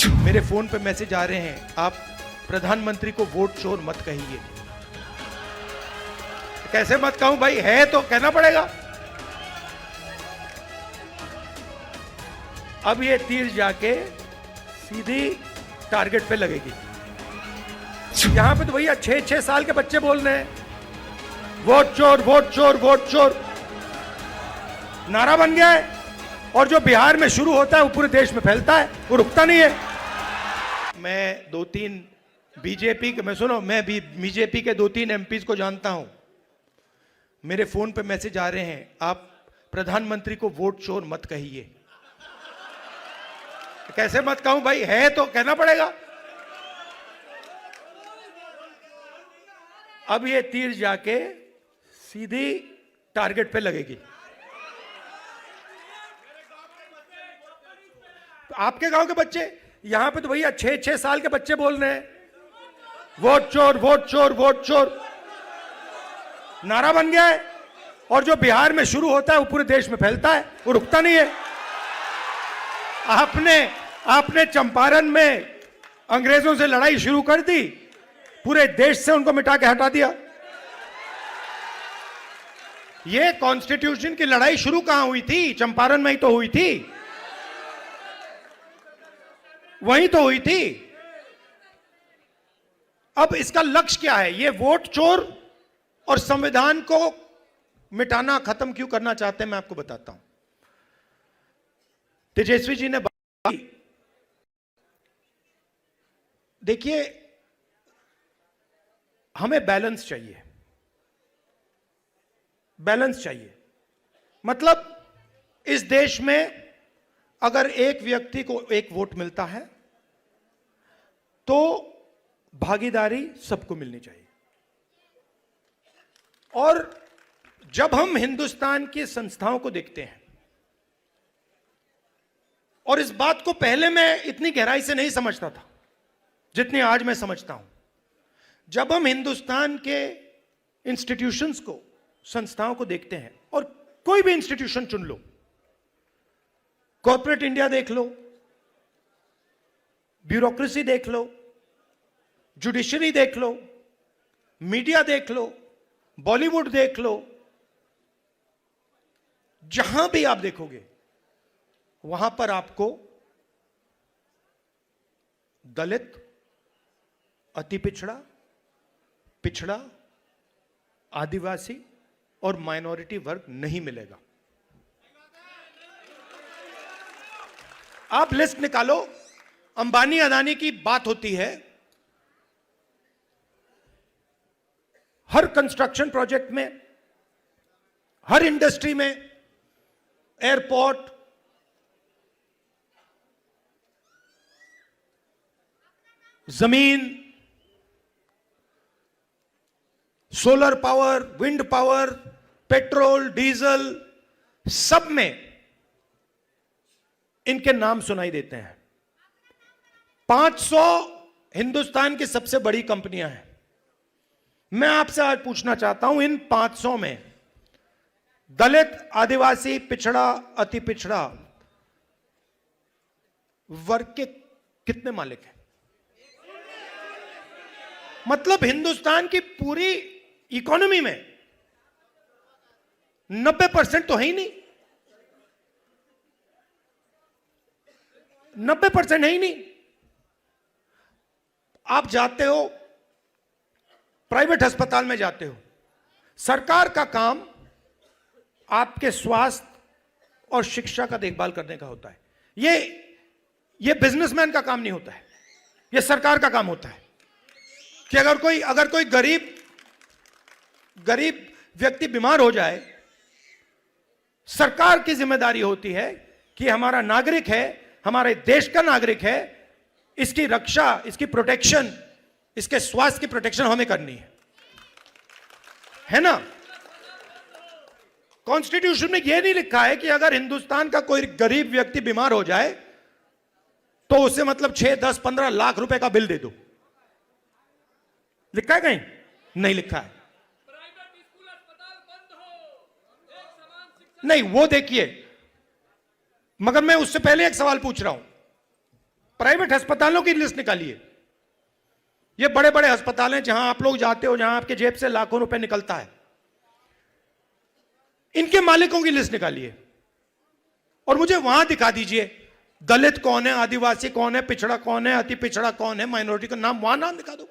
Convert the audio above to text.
मेरे फोन पे मैसेज आ रहे हैं, आप प्रधानमंत्री को वोट चोर मत कहिए। कैसे मत कहूं भाई, है तो कहना पड़ेगा। अब ये तीर जाके सीधी टारगेट पे लगेगी। यहां पे तो भैया 6-6 साल के बच्चे बोल रहे हैं वोट चोर वोट चोर वोट चोर, नारा बन गया है। और जो बिहार में शुरू होता है वो पूरे देश में फैलता है, वो रुकता नहीं है। मैं 2-3 बीजेपी के, मैं भी बीजेपी के 2-3 एमपीज को जानता हूं। मेरे फोन पे मैसेज आ रहे हैं, आप प्रधानमंत्री को वोट चोर मत कहिए। कैसे मत कहूं भाई, है तो कहना पड़ेगा। अब ये तीर जाके सीधी टारगेट पे लगेगी। आपके गांव के बच्चे, यहां पे तो भैया 6-6 साल के बच्चे बोल रहे हैं वोट चोर वोट चोर वोट चोर, नारा बन गया है। और जो बिहार में शुरू होता है वो पूरे देश में फैलता है, वो रुकता नहीं है। आपने चंपारण में अंग्रेजों से लड़ाई शुरू कर दी, पूरे देश से उनको मिटा के हटा दिया। ये कॉन्स्टिट्यूशन की लड़ाई शुरू कहां हुई थी? चंपारण में ही तो हुई थी, वहीं तो हुई थी। अब इसका लक्ष्य क्या है? ये वोट चोर और संविधान को मिटाना, खत्म क्यों करना चाहते हैं, मैं आपको बताता हूं। तेजस्वी जी ने बात की, देखिए हमें बैलेंस चाहिए, बैलेंस चाहिए। मतलब इस देश में अगर एक व्यक्ति को एक वोट मिलता है तो भागीदारी सबको मिलनी चाहिए। और जब हम हिंदुस्तान की संस्थाओं को देखते हैं, और इस बात को पहले मैं इतनी गहराई से नहीं समझता था जितनी आज मैं समझता हूं, जब हम हिंदुस्तान के इंस्टीट्यूशंस को, संस्थाओं को देखते हैं, और कोई भी इंस्टीट्यूशन चुन लो, कॉर्पोरेट इंडिया देख लो, ब्यूरोक्रेसी देख लो, जुडिशरी देख लो, मीडिया देख लो, बॉलीवुड देख लो, जहां भी आप देखोगे वहां पर आपको दलित, अति पिछड़ा, पिछड़ा, आदिवासी और माइनॉरिटी वर्ग नहीं मिलेगा। आप लिस्ट निकालो, अंबानी अदानी की बात होती है, हर कंस्ट्रक्शन प्रोजेक्ट में, हर इंडस्ट्री में, एयरपोर्ट, जमीन, solar power, wind power, petrol, diesel, सब में इनके नाम सुनाई देते हैं। 500 हिंदुस्तान की सबसे बड़ी कंपनियां हैं। मैं आपसे आज पूछना चाहता हूं, इन 500 में दलित, आदिवासी, पिछड़ा, अति पिछड़ा वर्ग के कितने मालिक हैं? मतलब हिंदुस्तान की पूरी इकोनॉमी में 90% तो है ही नहीं, 90% है ही नहीं। आप जाते हो प्राइवेट अस्पताल में, जाते हो, सरकार का काम आपके स्वास्थ्य और शिक्षा का देखभाल करने का होता है। ये बिजनेसमैन का काम नहीं होता है, ये सरकार का काम होता है। कि अगर कोई गरीब व्यक्ति बीमार हो जाए, सरकार की जिम्मेदारी होती है कि हमारा नागरिक है, हमारे देश का नागरिक है, इसकी रक्षा, इसकी प्रोटेक्शन, इसके स्वास्थ्य की प्रोटेक्शन हमें करनी है ना। कॉन्स्टिट्यूशन में यह नहीं लिखा है कि अगर हिंदुस्तान का कोई गरीब व्यक्ति बीमार हो जाए तो उसे मतलब 6, 10, 15 लाख रुपए का बिल दे दो। लिखा है कहीं? नहीं लिखा है। नहीं, वो देखिए, मगर मैं उससे पहले एक सवाल पूछ रहा हूं। प्राइवेट अस्पतालों की लिस्ट निकालिए। ये बड़े बड़े अस्पताल हैं जहां आप लोग जाते हो, जहां आपके जेब से लाखों रुपए निकलता है, इनके मालिकों की लिस्ट निकालिए और मुझे वहां दिखा दीजिए दलित कौन है, आदिवासी कौन है, पिछड़ा कौन है, अति पिछड़ा कौन है, माइनॉरिटी का नाम, वहां नाम दिखा दो।